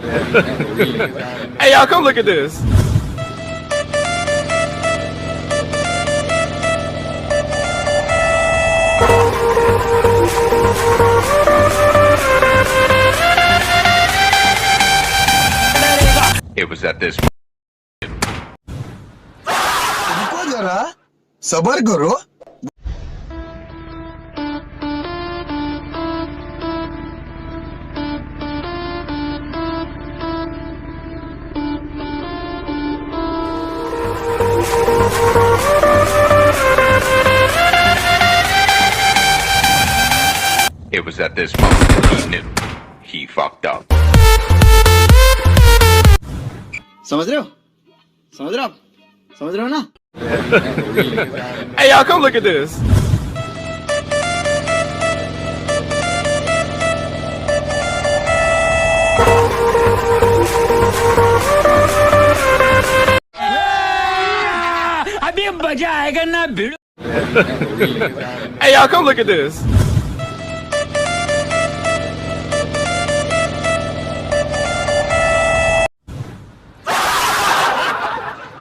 Hey, y'all, come look at this. It was at this रुको जरा सबर करो. It was at this moment he knew he fucked up. समझ रहे हो समझ रहे हो आप समझ रहे हो ना Hey, y'all, come look at this. अभी मजा आएगा ना भिड़ो. Hey, y'all, come look at this.